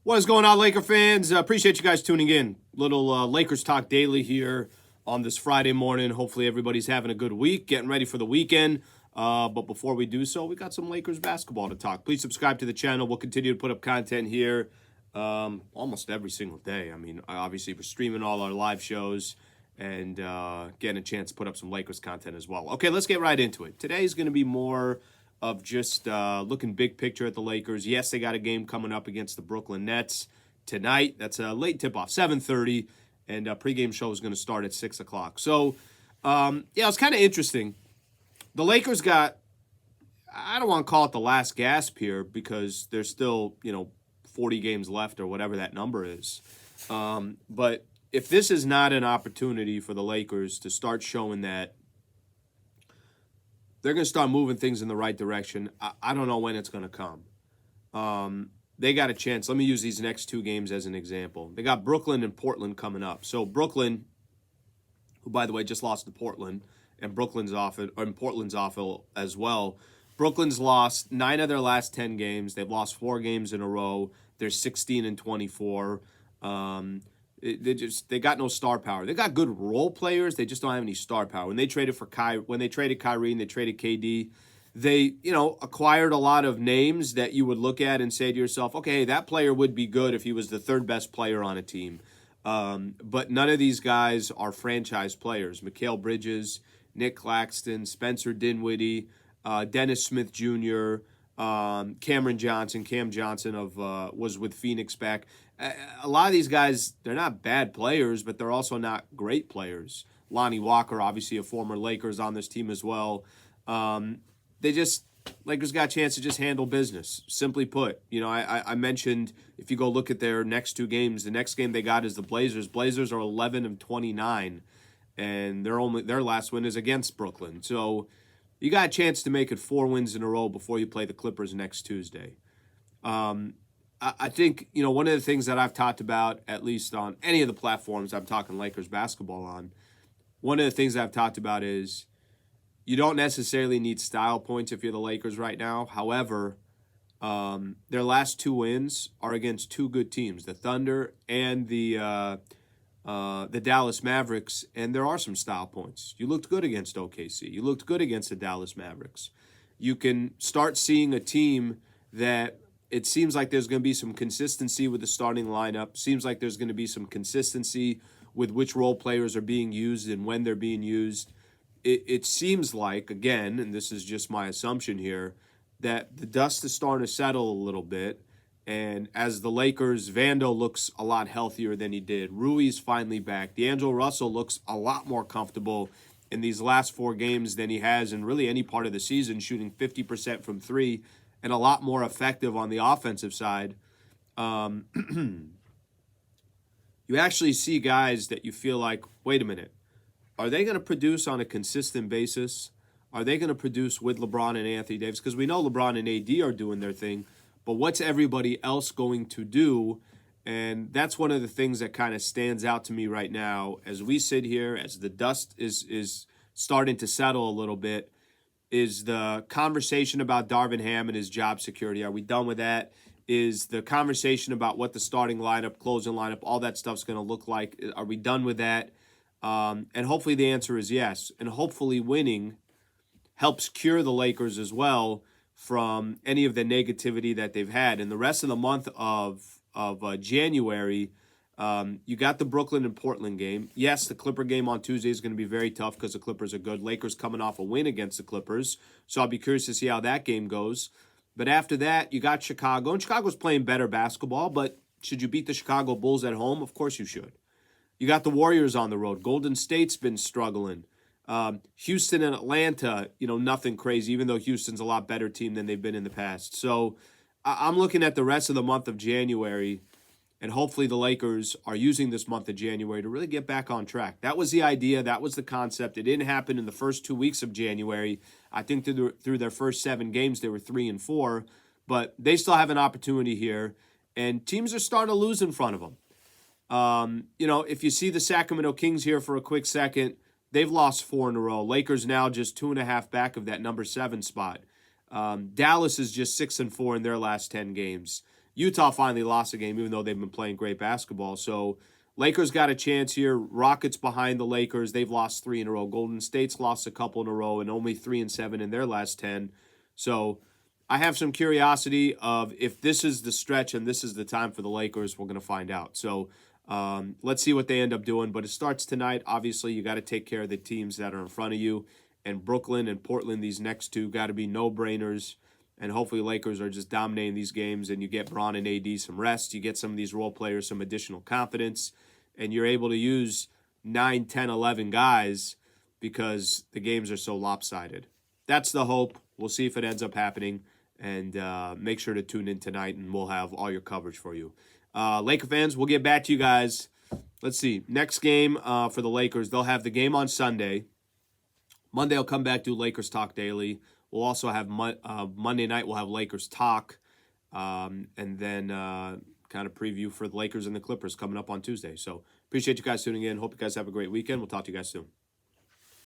What is going on, Laker fans? Appreciate you guys tuning in. Little Lakers Talk Daily here on this Friday morning. Hopefully, everybody's having a good week, getting ready for the weekend. But before we do so, we got some Lakers basketball to talk. Please subscribe to the channel. We'll continue to put up content here almost every single day. I mean, obviously, we're streaming all our live shows and getting a chance to put up some Lakers content as well. Okay, let's get right into it. Today's going to be more of just looking big picture at the Lakers. Yes, they got a game coming up against the Brooklyn Nets tonight. That's a late tip-off, 7:30, and pregame show is going to start at 6 o'clock. So, it's kind of interesting. The Lakers got, I don't want to call it the last gasp here because there's still, 40 games left or whatever that number is. But if this is not an opportunity for the Lakers to start showing that they're going to start moving things in the right direction, I don't know when it's going to come. They got a chance. Let me use these next two games as an example. They got Brooklyn and Portland coming up. So Brooklyn, who, by the way, just lost to Portland, and Portland's off as well. Brooklyn's lost 9 of their last 10 games. They've lost 4 games in a row. They're 16-24. They got no star power. They got good role players. They just don't have any star power. When they traded Kyrie and they traded KD, they acquired a lot of names that you would look at and say to yourself, okay, that player would be good if he was the third best player on a team. But none of these guys are franchise players. Mikal Bridges, Nick Claxton, Spencer Dinwiddie, Dennis Smith Jr., Cam Johnson was with Phoenix back. A lot of these guys, they're not bad players, but they're also not great players. Lonnie Walker, obviously a former Lakers, on this team as well. Lakers got a chance to just handle business. Simply put, I mentioned if you go look at their next 2 games, the next game they got is the Blazers. Blazers are 11-29, and their last win is against Brooklyn. So you got a chance to make it 4 wins in a row before you play the Clippers next Tuesday. I think, one of the things that I've talked about, at least on any of the platforms I'm talking Lakers basketball on, one of the things I've talked about is you don't necessarily need style points if you're the Lakers right now. However, their last 2 wins are against 2 good teams, the Thunder and the Dallas Mavericks, and there are some style points. You looked good against OKC. You looked good against the Dallas Mavericks. You can start seeing a team that it seems like there's going to be some consistency with the starting lineup. Seems like there's going to be some consistency with which role players are being used and when they're being used. It seems like, again, and this is just my assumption here, that the dust is starting to settle a little bit. And as the Lakers, Vando looks a lot healthier than he did. Rui's finally back. D'Angelo Russell looks a lot more comfortable in these last 4 games than he has in really any part of the season, shooting 50% from 3 and a lot more effective on the offensive side. You actually see guys that you feel like, wait a minute, are they going to produce on a consistent basis? Are they going to produce with LeBron and Anthony Davis? Because we know LeBron and AD are doing their thing, but what's everybody else going to do? And that's one of the things that kind of stands out to me right now as we sit here, as the dust is starting to settle a little bit, is the conversation about Darvin Ham and his job security. Are we done with that? Is the conversation about what the starting lineup, closing lineup, all that stuff's going to look like? Are we done with that? And hopefully the answer is yes. And hopefully winning helps cure the Lakers as well from any of the negativity that they've had. In the rest of the month of January, you got the Brooklyn and Portland game. Yes, the Clipper game on Tuesday is going to be very tough because the Clippers are good. Lakers coming off a win against the Clippers, so I'll be curious to see how that game goes. But after that, you got Chicago, and Chicago's playing better basketball, but should you beat the Chicago Bulls at home? Of course you should. You got the Warriors on the road. Golden State's been struggling. Houston and Atlanta, nothing crazy, even though Houston's a lot better team than they've been in the past. So I'm looking at the rest of the month of January, and hopefully the Lakers are using this month of January to really get back on track. That was the idea. That was the concept. It didn't happen in the first 2 weeks of January. I think through their first 7 games, they were 3-4, but they still have an opportunity here, and teams are starting to lose in front of them. If you see the Sacramento Kings here for a quick second, they've lost 4 in a row. Lakers now just 2.5 back of that number 7 spot. Dallas is just 6-4 in their last 10 games. Utah finally lost a game, even though they've been playing great basketball. So Lakers got a chance here. Rockets behind the Lakers. They've lost 3 in a row. Golden State's lost a couple in a row and only 3-7 in their last 10. So I have some curiosity of if this is the stretch and this is the time for the Lakers, we're going to find out. So let's see what they end up doing. But it starts tonight. Obviously, you got to take care of the teams that are in front of you. And Brooklyn and Portland, these next two, got to be no-brainers. And hopefully Lakers are just dominating these games and you get Bron and AD some rest. You get some of these role players some additional confidence. And you're able to use 9, 10, 11 guys because the games are so lopsided. That's the hope. We'll see if it ends up happening. And make sure to tune in tonight and we'll have all your coverage for you. Laker fans, we'll get back to you guys. Let's see. Next game for the Lakers, they'll have the game on Sunday. Monday, I'll come back to Lakers Talk Daily. We'll also have Monday night, we'll have Lakers Talk. And then kind of preview for the Lakers and the Clippers coming up on Tuesday. So appreciate you guys tuning in. Hope you guys have a great weekend. We'll talk to you guys soon.